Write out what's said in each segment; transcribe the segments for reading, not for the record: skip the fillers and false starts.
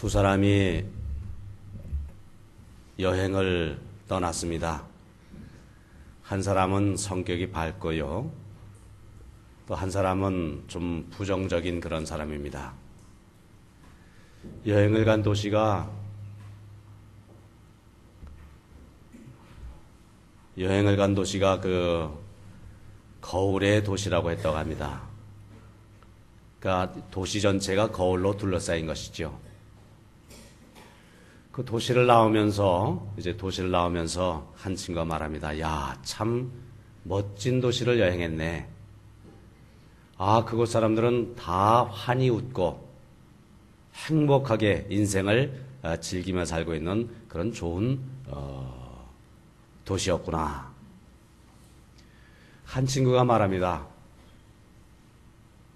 두 사람이 여행을 떠났습니다. 한 사람은 성격이 밝고요. 또 한 사람은 좀 부정적인 그런 사람입니다. 여행을 간 도시가 그 거울의 도시라고 했다고 합니다. 그러니까 도시 전체가 거울로 둘러싸인 것이죠. 그 도시를 나오면서 한 친구가 말합니다. 야, 참 멋진 도시를 여행했네. 아, 그곳 사람들은 다 환히 웃고 행복하게 인생을 즐기며 살고 있는 그런 좋은 도시였구나. 한 친구가 말합니다.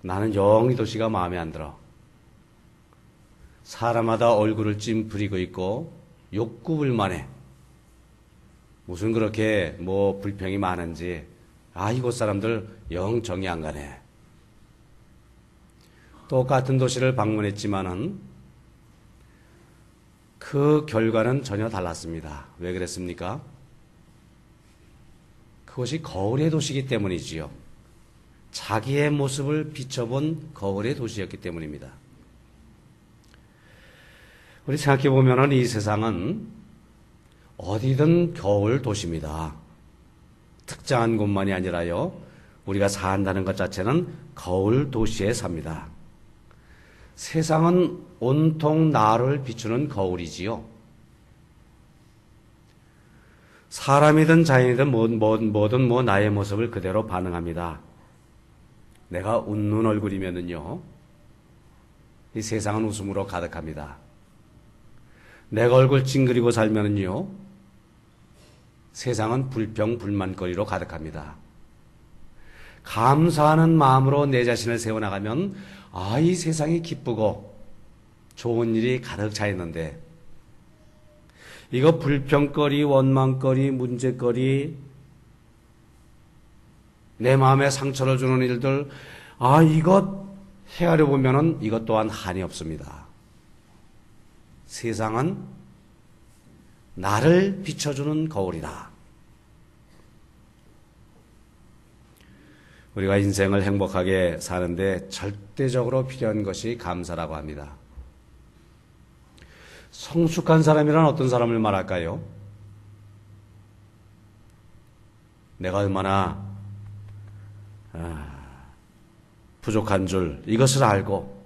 나는 영 이 도시가 마음에 안 들어. 사람마다 얼굴을 찜부리고 있고 욕구불만해. 무슨 그렇게 불평이 많은지 이곳 사람들 영 정이 안 가네. 똑같은 도시를 방문했지만은 그 결과는 전혀 달랐습니다. 왜 그랬습니까? 그것이 거울의 도시이기 때문이지요. 자기의 모습을 비춰본 거울의 도시였기 때문입니다. 우리 생각해 보면은 이 세상은 어디든 거울 도시입니다. 특정한 곳만이 아니라요. 우리가 산다는 것 자체는 거울 도시에 삽니다. 세상은 온통 나를 비추는 거울이지요. 사람이든 자연이든 뭐든 나의 모습을 그대로 반응합니다. 내가 웃는 얼굴이면은요, 이 세상은 웃음으로 가득합니다. 내가 얼굴 찡그리고 살면은요, 세상은 불평, 불만거리로 가득합니다. 감사하는 마음으로 내 자신을 세워나가면 이 세상이 기쁘고 좋은 일이 가득 차 있는데 이거 불평거리, 원망거리, 문제거리, 내 마음에 상처를 주는 일들 이것 헤아려 보면은 이것 또한 한이 없습니다. 세상은 나를 비춰주는 거울이다. 우리가 인생을 행복하게 사는데 절대적으로 필요한 것이 감사라고 합니다. 성숙한 사람이란 어떤 사람을 말할까요? 내가 얼마나 부족한 줄 이것을 알고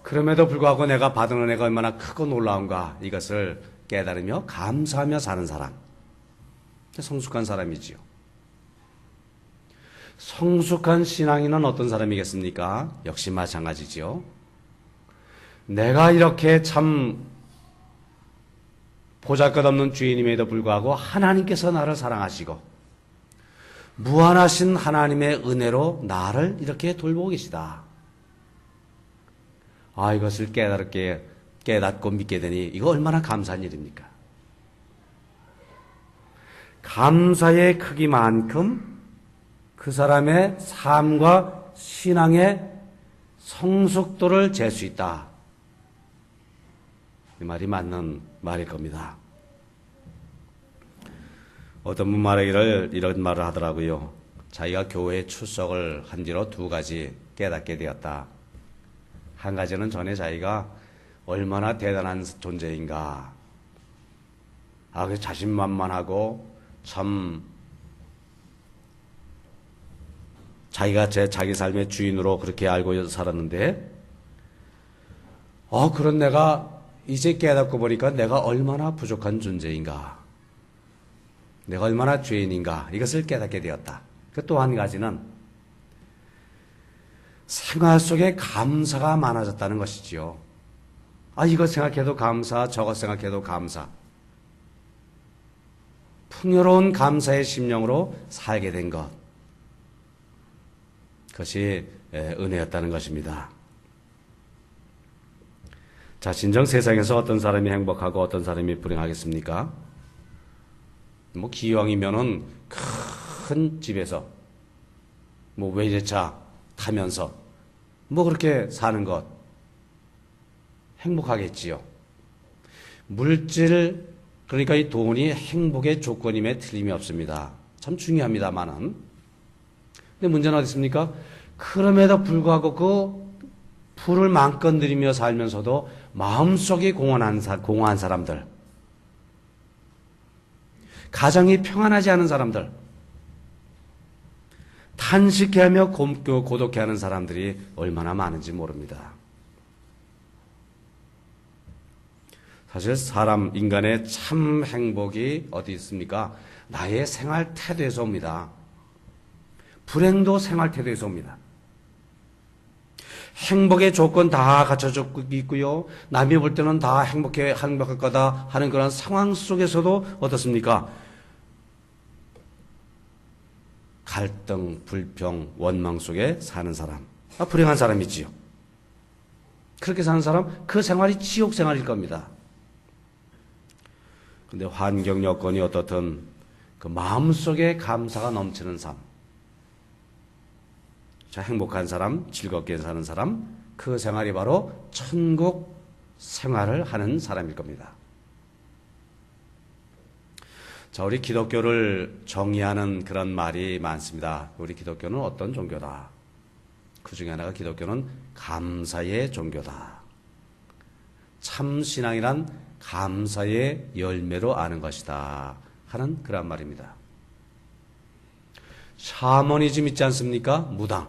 그럼에도 불구하고 내가 받은 은혜가 얼마나 크고 놀라운가 이것을 깨달으며 감사하며 사는 사람, 성숙한 사람이지요. 성숙한 신앙인은 어떤 사람이겠습니까? 역시 마찬가지지요. 내가 이렇게 참 보잘것없는 죄인임에도 불구하고 하나님께서 나를 사랑하시고 무한하신 하나님의 은혜로 나를 이렇게 돌보고 계시다. 이것을 깨닫고 믿게 되니 이거 얼마나 감사한 일입니까? 감사의 크기만큼 그 사람의 삶과 신앙의 성숙도를 잴 수 있다. 이 말이 맞는 말일 겁니다. 어떤 분 말하기를 이런 말을 하더라고요. 자기가 교회에 출석을 한 뒤로 두 가지 깨닫게 되었다. 한 가지는 전에 자기가 얼마나 대단한 존재인가. 그 자신만만하고 참 자기가 자기 삶의 주인으로 그렇게 알고 살았는데 그런 내가 이제 깨닫고 보니까 내가 얼마나 부족한 존재인가. 내가 얼마나 죄인인가. 이것을 깨닫게 되었다. 또 한 가지는 생활 속에 감사가 많아졌다는 것이지요. 이것 생각해도 감사, 저것 생각해도 감사. 풍요로운 감사의 심령으로 살게 된 것. 그것이 은혜였다는 것입니다. 자, 진정 세상에서 어떤 사람이 행복하고 어떤 사람이 불행하겠습니까? 기왕이면은 큰 집에서 외제차 타면서 그렇게 사는 것 행복하겠지요. 물질, 그러니까 이 돈이 행복의 조건임에 틀림이 없습니다. 참 중요합니다만은. 근데 문제는 어디 있습니까? 그럼에도 불구하고 그 풀을 마음껏 누리며 살면서도 마음속이 공허한 사람들, 가정이 평안하지 않은 사람들, 탄식해하며 고독해하는 사람들이 얼마나 많은지 모릅니다. 사실 인간의 참 행복이 어디 있습니까? 나의 생활 태도에서 옵니다. 불행도 생활 태도에서 옵니다. 행복의 조건 다 갖춰져 있고요. 남이 볼 때는 다 행복할 거다 하는 그런 상황 속에서도 어떻습니까? 갈등, 불평, 원망 속에 사는 사람. 불행한 사람이지요. 그렇게 사는 사람, 그 생활이 지옥 생활일 겁니다. 근데 환경 여건이 어떻든 그 마음속에 감사가 넘치는 삶. 자, 행복한 사람, 즐겁게 사는 사람, 그 생활이 바로 천국 생활을 하는 사람일 겁니다. 자, 우리 기독교를 정의하는 그런 말이 많습니다. 우리 기독교는 어떤 종교다? 그 중에 하나가 기독교는 감사의 종교다. 참 신앙이란 감사의 열매로 아는 것이다 하는 그런 말입니다. 샤머니즘 있지 않습니까? 무당.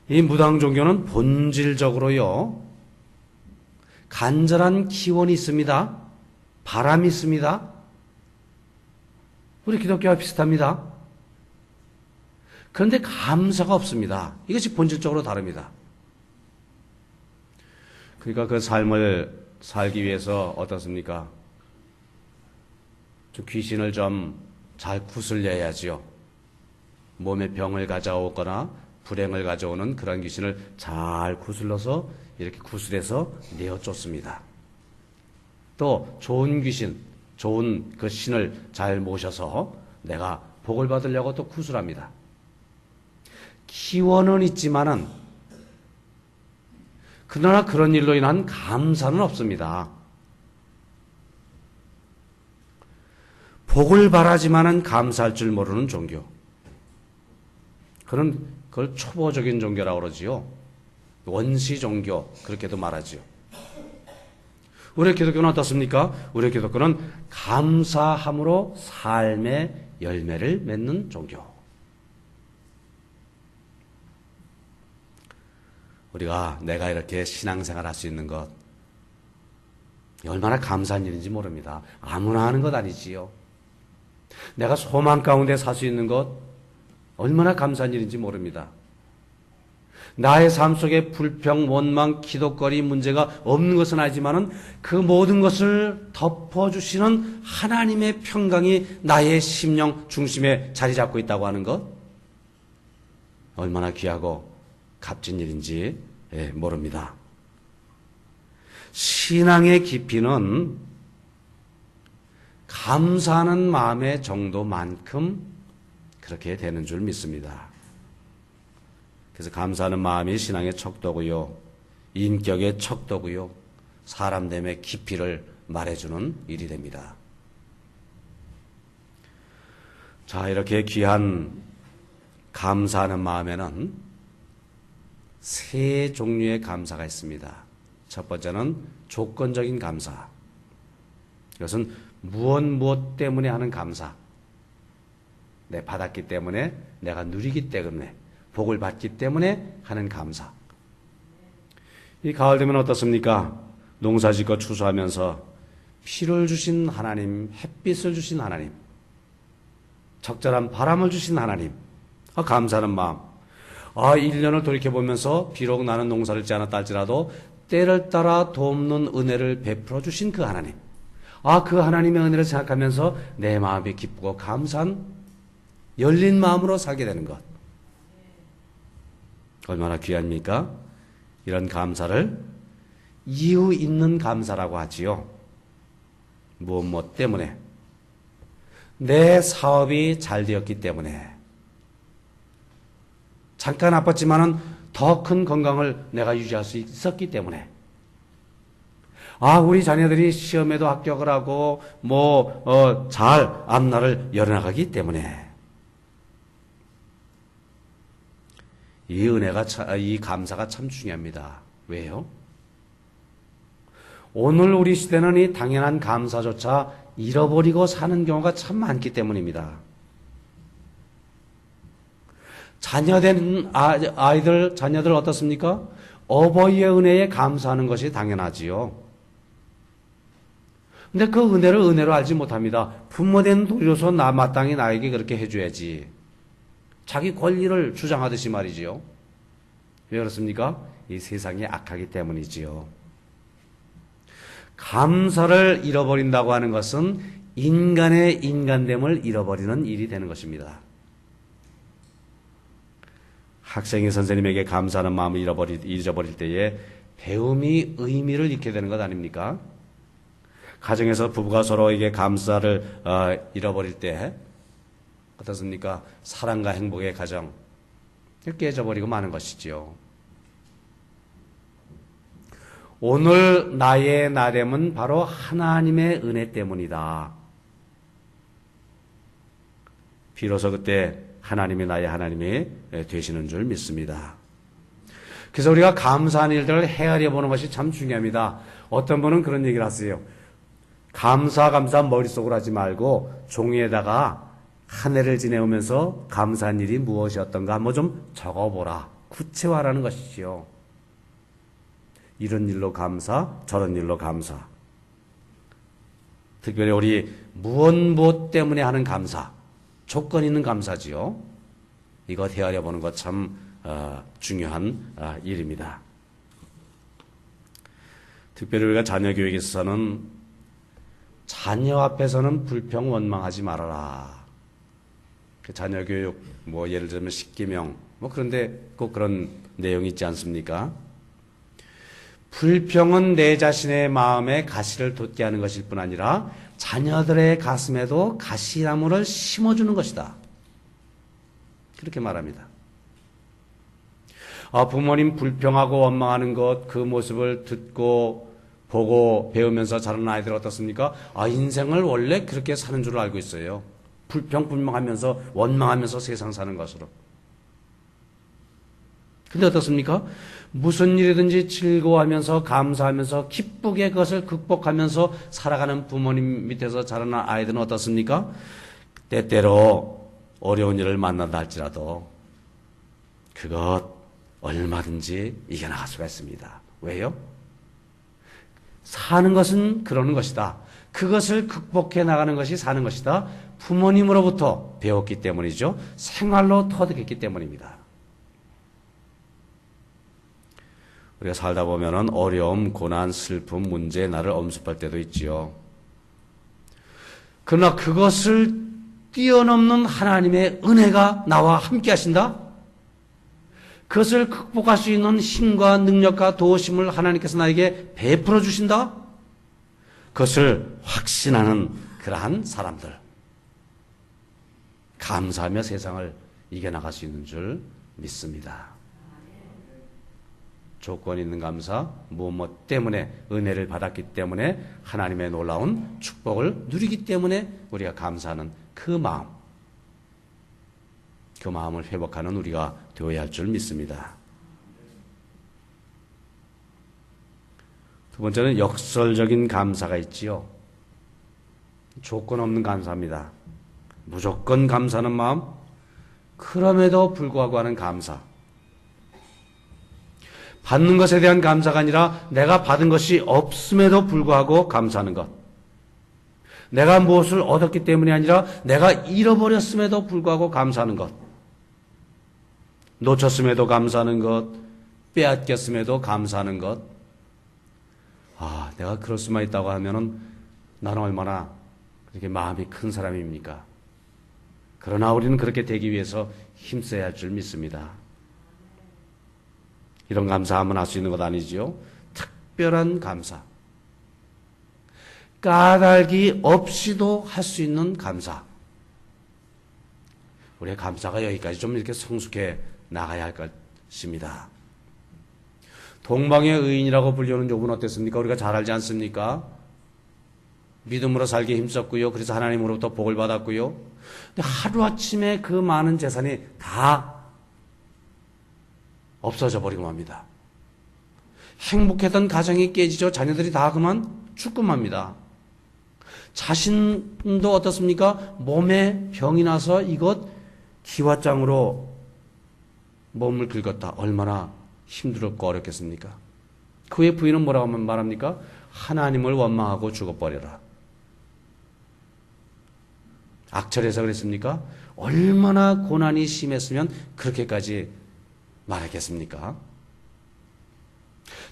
이 무당 종교는 본질적으로요, 간절한 기원이 있습니다. 바람이 있습니다. 우리 기독교와 비슷합니다. 그런데 감사가 없습니다. 이것이 본질적으로 다릅니다. 그러니까 그 삶을 살기 위해서 어떻습니까? 귀신을 좀 잘 구슬려야지요. 몸에 병을 가져오거나 불행을 가져오는 그런 귀신을 잘 구슬러서 이렇게 구슬해서 내어 쫓습니다. 또 좋은 귀신, 좋은 그 신을 잘 모셔서 내가 복을 받으려고 또 구슬합니다. 기원은 있지만은 그러나 그런 일로 인한 감사는 없습니다. 복을 바라지만은 감사할 줄 모르는 종교. 그걸 초보적인 종교라고 그러지요. 원시 종교, 그렇게도 말하지요. 우리 기독교는 어떻습니까? 우리 기독교는 감사함으로 삶의 열매를 맺는 종교. 내가 이렇게 신앙생활 할 수 있는 것, 얼마나 감사한 일인지 모릅니다. 아무나 하는 것 아니지요. 내가 소망 가운데 살 수 있는 것, 얼마나 감사한 일인지 모릅니다. 나의 삶 속에 불평, 원망, 기독거리 문제가 없는 것은 아니지만은 그 모든 것을 덮어주시는 하나님의 평강이 나의 심령 중심에 자리 잡고 있다고 하는 것, 얼마나 귀하고 값진 일인지 모릅니다. 신앙의 깊이는 감사하는 마음의 정도만큼 그렇게 되는 줄 믿습니다. 그래서 감사하는 마음이 신앙의 척도고요, 인격의 척도고요, 사람됨의 깊이를 말해주는 일이 됩니다. 자, 이렇게 귀한 감사하는 마음에는 세 종류의 감사가 있습니다. 첫 번째는 조건적인 감사. 이것은 무엇 때문에 하는 감사. 내가 받았기 때문에, 내가 누리기 때문에, 복을 받기 때문에 하는 감사. 이 가을 되면 어떻습니까? 농사 짓고 추수하면서 피를 주신 하나님, 햇빛을 주신 하나님, 적절한 바람을 주신 하나님, 감사하는 마음. 1년을 돌이켜보면서 비록 나는 농사를 짓지 않았다 할지라도 때를 따라 돕는 은혜를 베풀어 주신 그 하나님. 그 하나님의 은혜를 생각하면서 내 마음이 기쁘고 감사한 열린 마음으로 살게 되는 것. 얼마나 귀합니까? 이런 감사를 이유 있는 감사라고 하지요. 무엇 때문에? 내 사업이 잘 되었기 때문에. 잠깐 아팠지만은 더 큰 건강을 내가 유지할 수 있었기 때문에. 우리 자녀들이 시험에도 합격을 하고, 잘 앞날을 열어나가기 때문에. 이 감사가 참 중요합니다. 왜요? 오늘 우리 시대는 이 당연한 감사조차 잃어버리고 사는 경우가 참 많기 때문입니다. 자녀들 어떻습니까? 어버이의 은혜에 감사하는 것이 당연하지요. 근데 그 은혜를 은혜로 알지 못합니다. 부모된 도리로서 마땅히 나에게 그렇게 해줘야지. 자기 권리를 주장하듯이 말이지요. 왜 그렇습니까? 이 세상이 악하기 때문이지요. 감사를 잃어버린다고 하는 것은 인간의 인간됨을 잃어버리는 일이 되는 것입니다. 학생이 선생님에게 감사하는 마음을 잊어버릴 때에 배움이 의미를 잃게 되는 것 아닙니까? 가정에서 부부가 서로에게 감사를 잃어버릴 때 어떻습니까? 사랑과 행복의 가정 깨져버리고 마는 것이지요. 오늘 나의 나됨은 바로 하나님의 은혜 때문이다. 비로소 그때 하나님이 나의 하나님이 되시는 줄 믿습니다. 그래서 우리가 감사한 일들을 헤아려 보는 것이 참 중요합니다. 어떤 분은 그런 얘기를 하세요. 감사 머릿속으로 하지 말고 종이에다가 한 해를 지내오면서 감사한 일이 무엇이었던가 한번 좀 적어보라. 구체화라는 것이지요. 이런 일로 감사, 저런 일로 감사. 특별히 우리 무엇 때문에 하는 감사, 조건 있는 감사지요. 이거 헤아려 보는 것 참 중요한 일입니다. 특별히 우리가 자녀 교육에 있어서는 자녀 앞에서는 불평 원망하지 말아라. 자녀 교육 예를 들면 십계명 그런데 꼭 그런 내용이 있지 않습니까? 불평은 내 자신의 마음에 가시를 돋게 하는 것일 뿐 아니라 자녀들의 가슴에도 가시나무를 심어주는 것이다. 그렇게 말합니다. 부모님 불평하고 원망하는 것, 그 모습을 듣고 보고 배우면서 자라는 아이들 어떻습니까? 인생을 원래 그렇게 사는 줄 알고 있어요. 불평불명하면서 원망하면서 세상 사는 것으로. 근데 어떻습니까? 무슨 일이든지 즐거워하면서 감사하면서 기쁘게 그것을 극복하면서 살아가는 부모님 밑에서 자라는 아이들은 어떻습니까? 때때로 어려운 일을 만난다 할지라도 그것 얼마든지 이겨나갈 수가 있습니다. 왜요? 사는 것은 그러는 것이다. 그것을 극복해 나가는 것이 사는 것이다. 부모님으로부터 배웠기 때문이죠. 생활로 터득했기 때문입니다. 우리가 살다 보면은 어려움, 고난, 슬픔, 문제, 나를 엄습할 때도 있지요. 그러나 그것을 뛰어넘는 하나님의 은혜가 나와 함께 하신다? 그것을 극복할 수 있는 힘과 능력과 도우심을 하나님께서 나에게 베풀어 주신다? 그것을 확신하는 그러한 사람들. 감사하며 세상을 이겨나갈 수 있는 줄 믿습니다. 조건 있는 감사, 무엇 때문에 은혜를 받았기 때문에 하나님의 놀라운 축복을 누리기 때문에 우리가 감사하는 그 마음을 회복하는 우리가 되어야 할 줄 믿습니다. 두 번째는 역설적인 감사가 있지요. 조건 없는 감사입니다. 무조건 감사하는 마음, 그럼에도 불구하고 하는 감사. 받는 것에 대한 감사가 아니라 내가 받은 것이 없음에도 불구하고 감사하는 것. 내가 무엇을 얻었기 때문이 아니라 내가 잃어버렸음에도 불구하고 감사하는 것. 놓쳤음에도 감사하는 것. 빼앗겼음에도 감사하는 것. 내가 그럴 수만 있다고 하면은 나는 얼마나 그렇게 마음이 큰 사람입니까? 그러나 우리는 그렇게 되기 위해서 힘써야 할 줄 믿습니다. 이런 감사하면 할 수 있는 것 아니지요? 특별한 감사. 까닭이 없이도 할 수 있는 감사. 우리의 감사가 여기까지 좀 이렇게 성숙해 나가야 할 것입니다. 동방의 의인이라고 불리는 욥은 어땠습니까? 우리가 잘 알지 않습니까? 믿음으로 살기에 힘썼고요. 그래서 하나님으로부터 복을 받았고요. 근데 하루아침에 그 많은 재산이 다 없어져 버리고 맙니다. 행복했던 가정이 깨지죠. 자녀들이 다 그만 죽고 맙니다. 자신도 어떻습니까? 몸에 병이 나서 이것 기왓장으로 몸을 긁었다. 얼마나 힘들었고 어렵겠습니까? 그의 부인은 뭐라고 말합니까? 하나님을 원망하고 죽어버려라. 악철해서 그랬습니까? 얼마나 고난이 심했으면 그렇게까지 말했겠습니까?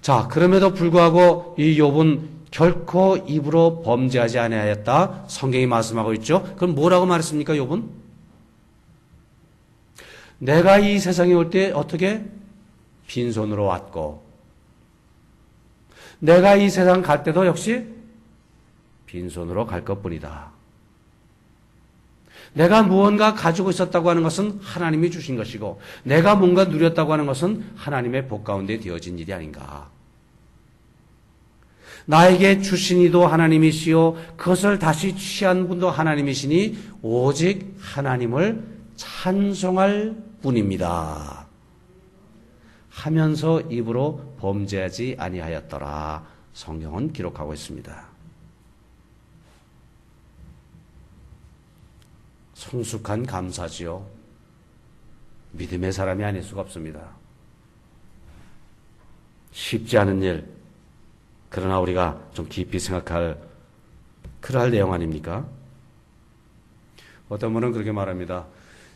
자, 그럼에도 불구하고 이 욥은 결코 입으로 범죄하지 아니하였다. 성경이 말씀하고 있죠. 그럼 뭐라고 말했습니까? 욥은 내가 이 세상에 올 때 어떻게 빈손으로 왔고 내가 이 세상 갈 때도 역시 빈손으로 갈 것뿐이다. 내가 무언가 가지고 있었다고 하는 것은 하나님이 주신 것이고 내가 뭔가 누렸다고 하는 것은 하나님의 복 가운데 되어진 일이 아닌가. 나에게 주신 이도 하나님이시요 그것을 다시 취한 분도 하나님이시니 오직 하나님을 찬송할 뿐입니다. 하면서 입으로 범죄하지 아니하였더라. 성경은 기록하고 있습니다. 성숙한 감사지요. 믿음의 사람이 아닐 수가 없습니다. 쉽지 않은 일, 그러나 우리가 좀 깊이 생각할 그러할 내용 아닙니까? 어떤 분은 그렇게 말합니다.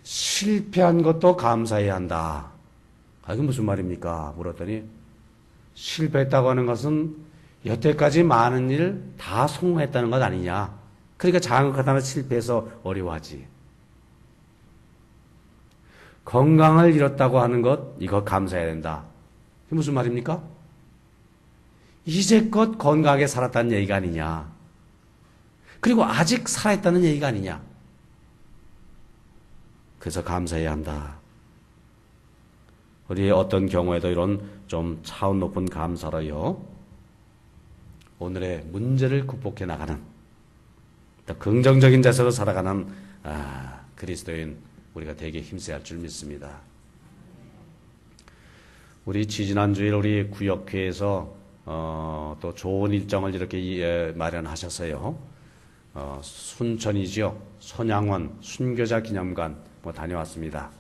실패한 것도 감사해야 한다. 이게 무슨 말입니까? 물었더니 실패했다고 하는 것은 여태까지 많은 일 다 성공했다는 것 아니냐. 그러니까 작은 것 하나 실패해서 어려워하지. 건강을 잃었다고 하는 것, 이거 감사해야 된다. 이게 무슨 말입니까? 이제껏 건강하게 살았다는 얘기가 아니냐. 그리고 아직 살아있다는 얘기가 아니냐. 그래서 감사해야 한다. 우리 어떤 경우에도 이런 좀 차원 높은 감사로요. 오늘의 문제를 극복해 나가는 더 긍정적인 자세로 살아가는 그리스도인 우리가 되게 힘써야 할 줄 믿습니다. 우리 지지난주일 우리 구역회에서 또 좋은 일정을 이렇게 마련하셨어요. 순천이지요. 손양원 순교자 기념관 다녀왔습니다.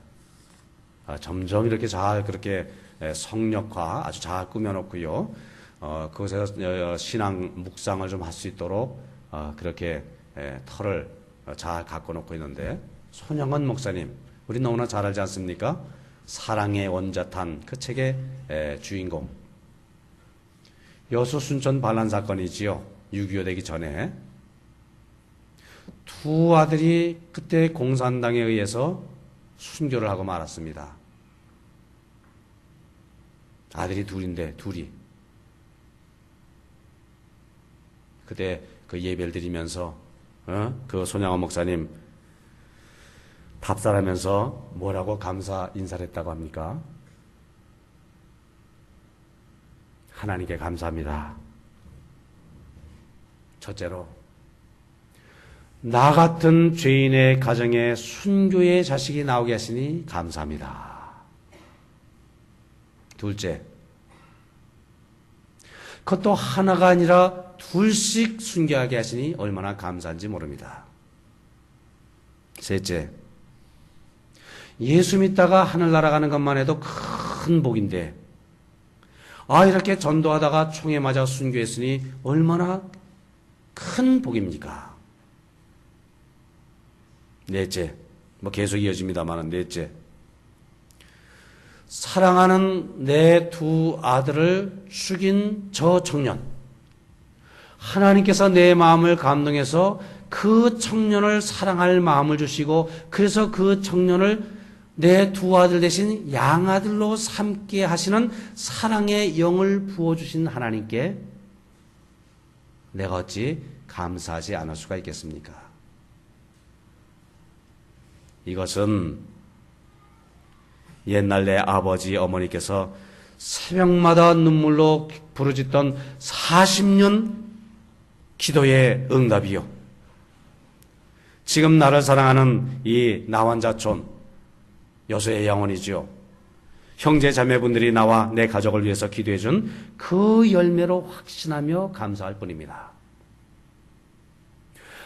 점점 이렇게 잘 그렇게 성역화 아주 잘 꾸며놓고요. 그곳에서 신앙 묵상을 좀 할 수 있도록 그렇게 터를 잘 갖고 놓고 있는데 손양원 목사님, 우리 너무나 잘 알지 않습니까? 사랑의 원자탄 그 책의 주인공. 여수 순천 반란 사건이지요. 6.25 되기 전에 두 아들이 그때 공산당에 의해서 순교를 하고 말았습니다. 아들이 둘인데 둘이 그때 그 예배를 드리면서 그 손양원 목사님 답살하면서 뭐라고 감사 인사를 했다고 합니까? 하나님께 감사합니다. 첫째로 나 같은 죄인의 가정에 순교의 자식이 나오게 하시니 감사합니다. 둘째, 그것도 하나가 아니라 둘씩 순교하게 하시니 얼마나 감사한지 모릅니다. 셋째, 예수 믿다가 하늘나라 가는 것만 해도 큰 복인데 이렇게 전도하다가 총에 맞아 순교했으니 얼마나 큰 복입니까? 넷째, 계속 이어집니다만 넷째, 사랑하는 내 두 아들을 죽인 저 청년, 하나님께서 내 마음을 감동해서 그 청년을 사랑할 마음을 주시고 그래서 그 청년을 내 두 아들 대신 양아들로 삼게 하시는 사랑의 영을 부어주신 하나님께 내가 어찌 감사하지 않을 수가 있겠습니까? 이것은 옛날 내 아버지 어머니께서 새벽마다 눈물로 부르짖던 40년 기도의 응답이요. 지금 나를 사랑하는 이 나환자촌 여수의 영혼이지요. 형제 자매분들이 나와 내 가족을 위해서 기도해 준 그 열매로 확신하며 감사할 뿐입니다.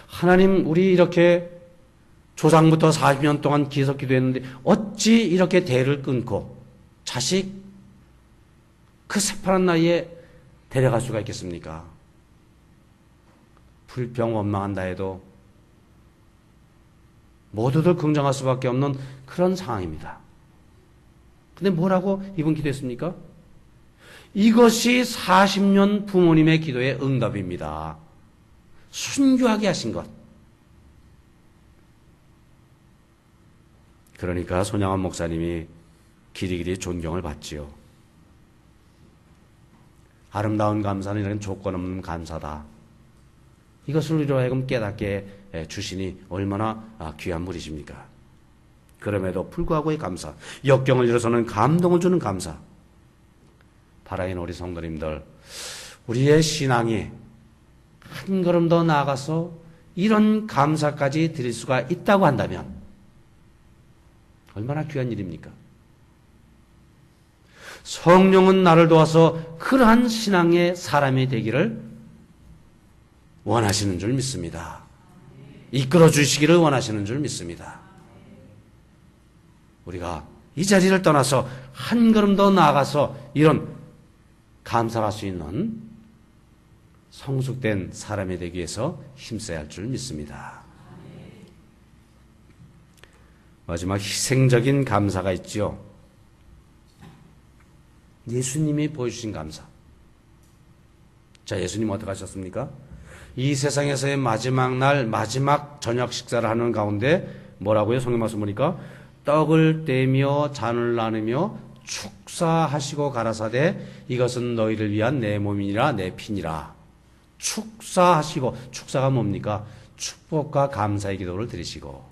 하나님, 우리 이렇게 조상부터 40년 동안 계속 기도했는데 어찌 이렇게 대를 끊고 자식 그 새파란 나이에 데려갈 수가 있겠습니까? 불평 원망한다 해도 모두들 긍정할 수밖에 없는 그런 상황입니다. 근데 뭐라고 이분 기도했습니까? 이것이 40년 부모님의 기도의 응답입니다. 순교하게 하신 것. 그러니까 손양원 목사님이 길이길이 존경을 받지요. 아름다운 감사는 이런 조건 없는 감사다. 이것을 우리로 하여금 깨닫게 주시니 얼마나 귀한 분이십니까? 그럼에도 불구하고의 감사, 역경을 일어서는 감동을 주는 감사. 바라인 우리 성도님들, 우리의 신앙이 한 걸음 더 나아가서 이런 감사까지 드릴 수가 있다고 한다면 얼마나 귀한 일입니까? 성령은 나를 도와서 그러한 신앙의 사람이 되기를 원하시는 줄 믿습니다. 이끌어 주시기를 원하시는 줄 믿습니다. 우리가 이 자리를 떠나서 한 걸음 더 나아가서 이런 감사할 수 있는 성숙된 사람이 되기 위해서 힘써야 할 줄 믿습니다. 마지막 희생적인 감사가 있죠. 예수님이 보여주신 감사. 자, 예수님 어떻게 하셨습니까? 이 세상에서의 마지막 날 마지막 저녁 식사를 하는 가운데 뭐라고요? 성경 말씀 보니까 떡을 떼며 잔을 나누며 축사하시고 가라사대 이것은 너희를 위한 내 몸이니라 내 피니라. 축사하시고, 축사가 뭡니까? 축복과 감사의 기도를 드리시고.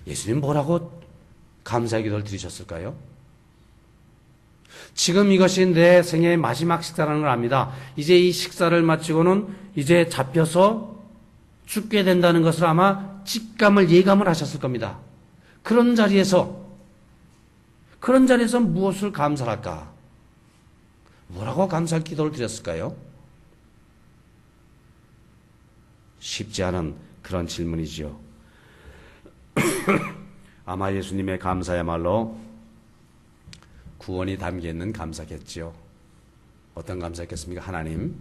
예수님 뭐라고 감사의 기도를 드리셨을까요? 지금 이것이 내 생애의 마지막 식사라는 걸 압니다. 이제 이 식사를 마치고는 이제 잡혀서 죽게 된다는 것을 아마 직감을 예감을 하셨을 겁니다. 그런 자리에서 무엇을 감사할까? 뭐라고 감사할 기도를 드렸을까요? 쉽지 않은 그런 질문이지요. 아마 예수님의 감사야말로 구원이 담겨있는 감사겠지요. 어떤 감사겠습니까? 하나님,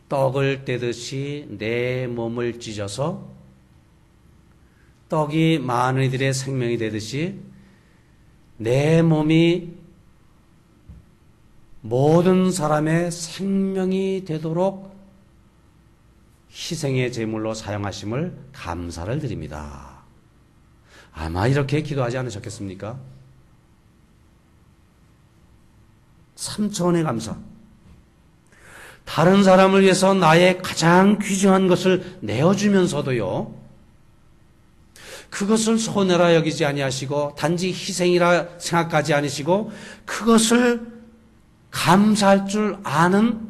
떡을 떼듯이 내 몸을 찢어서 떡이 많은 이들의 생명이 되듯이 내 몸이 모든 사람의 생명이 되도록 희생의 제물로 사용하심을 감사를 드립니다. 아마 이렇게 기도하지 않으셨겠습니까? 3차원의 감사. 다른 사람을 위해서 나의 가장 귀중한 것을 내어주면서도요, 그것을 손해라 여기지 아니하시고 단지 희생이라 생각하지 않으시고 그것을 감사할 줄 아는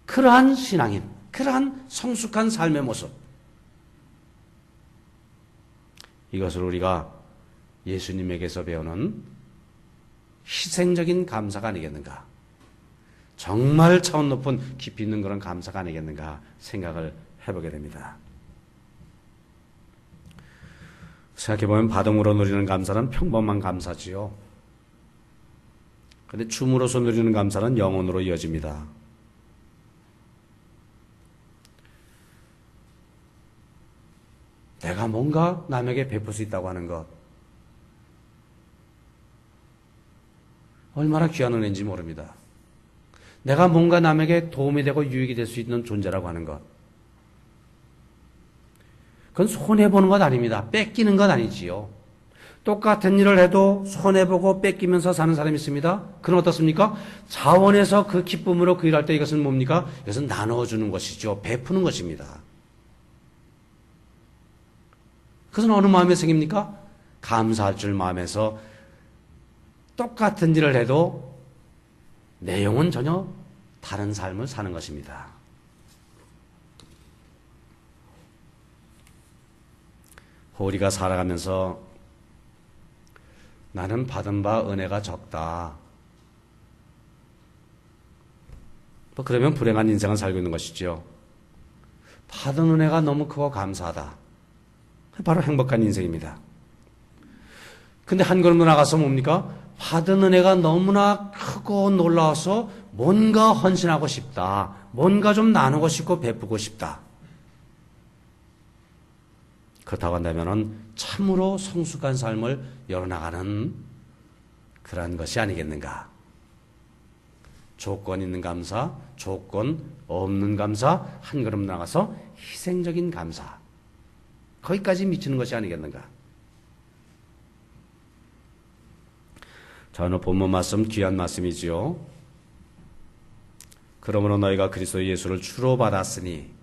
그러한 신앙인, 그러한 성숙한 삶의 모습. 이것을 우리가 예수님에게서 배우는 희생적인 감사가 아니겠는가. 정말 차원 높은 깊이 있는 그런 감사가 아니겠는가 생각을 해보게 됩니다. 생각해보면 받음으로 누리는 감사는 평범한 감사지요. 그런데 줌으로서 누리는 감사는 영혼으로 이어집니다. 내가 뭔가 남에게 베풀 수 있다고 하는 것, 얼마나 귀한 은혜인지 모릅니다. 내가 뭔가 남에게 도움이 되고 유익이 될 수 있는 존재라고 하는 것, 그건 손해보는 것 아닙니다. 뺏기는 것 아니지요. 똑같은 일을 해도 손해보고 뺏기면서 사는 사람이 있습니다. 그건 어떻습니까? 자원에서 그 기쁨으로 그 일할 때 이것은 뭡니까? 이것은 나눠주는 것이죠. 베푸는 것입니다. 그것은 어느 마음에 생깁니까? 감사할 줄 마음에서 똑같은 일을 해도 내용은 전혀 다른 삶을 사는 것입니다. 우리가 살아가면서 나는 받은 바 은혜가 적다. 그러면 불행한 인생을 살고 있는 것이죠. 받은 은혜가 너무 크고 감사하다. 바로 행복한 인생입니다. 근데 한 걸음 더 나가서 뭡니까? 받은 은혜가 너무나 크고 놀라워서 뭔가 헌신하고 싶다. 뭔가 좀 나누고 싶고 베푸고 싶다. 그렇다고 한다면 참으로 성숙한 삶을 열어나가는 그러한 것이 아니겠는가. 조건 있는 감사, 조건 없는 감사, 한 걸음 나가서 희생적인 감사. 거기까지 미치는 것이 아니겠는가. 자, 오늘 본문 말씀 귀한 말씀이지요. 그러므로 너희가 그리스도 예수를 주로 받았으니,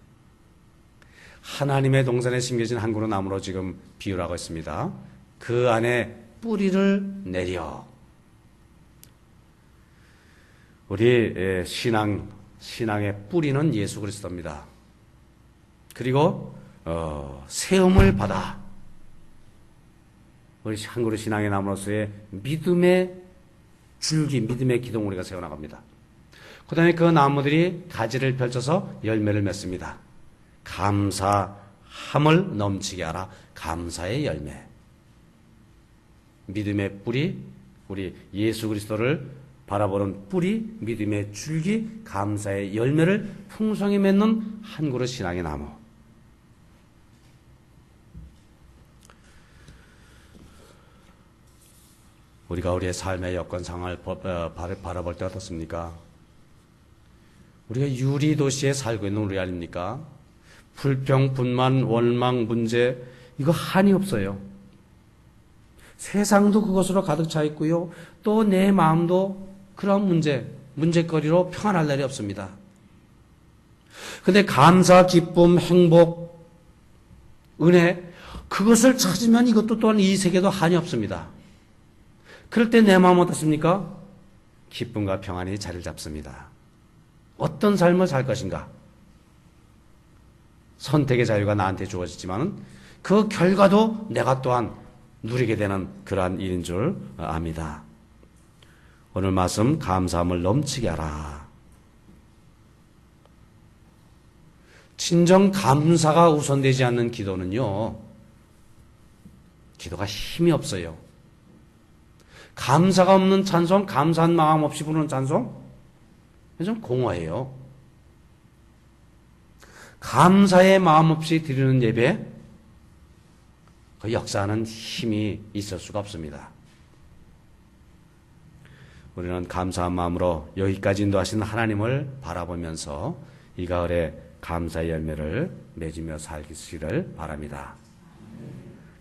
하나님의 동산에 심겨진 한 그루 나무로 지금 비유를 하고 있습니다. 그 안에 뿌리를 내려. 우리 신앙의 뿌리는 예수 그리스도입니다. 그리고 세움을 받아 우리 한 그루 신앙의 나무로서의 믿음의 줄기, 믿음의 기둥 우리가 세워나갑니다. 그 다음에 그 나무들이 가지를 펼쳐서 열매를 맺습니다. 감사함을 넘치게 하라. 감사의 열매. 믿음의 뿌리, 우리 예수 그리스도를 바라보는 뿌리, 믿음의 줄기, 감사의 열매를 풍성히 맺는 한 그루 신앙의 나무. 우리가 우리의 삶의 여건 상황을 바라볼 때 어떻습니까? 우리가 유리도시에 살고 있는 우리 아닙니까? 불평, 분만, 원망, 문제, 이거 한이 없어요. 세상도 그것으로 가득 차 있고요. 또 내 마음도 그런 문제거리로 평안할 날이 없습니다. 근데 감사, 기쁨, 행복, 은혜, 그것을 찾으면 이것도 또한 이 세계도 한이 없습니다. 그럴 때 내 마음 어떻습니까? 기쁨과 평안이 자리를 잡습니다. 어떤 삶을 살 것인가? 선택의 자유가 나한테 주어지지만 그 결과도 내가 또한 누리게 되는 그러한 일인 줄 압니다. 오늘 말씀 감사함을 넘치게 하라. 진정 감사가 우선되지 않는 기도는요, 기도가 힘이 없어요. 감사가 없는 찬송, 감사한 마음 없이 부르는 찬송, 좀 공허해요. 감사의 마음 없이 드리는 예배, 그 역사하는 힘이 있을 수가 없습니다. 우리는 감사한 마음으로 여기까지 인도하신 하나님을 바라보면서 이 가을에 감사의 열매를 맺으며 살기를 바랍니다.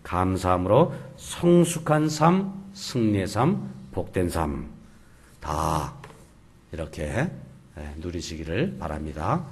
감사함으로 성숙한 삶, 승리의 삶, 복된 삶 다 이렇게 누리시기를 바랍니다.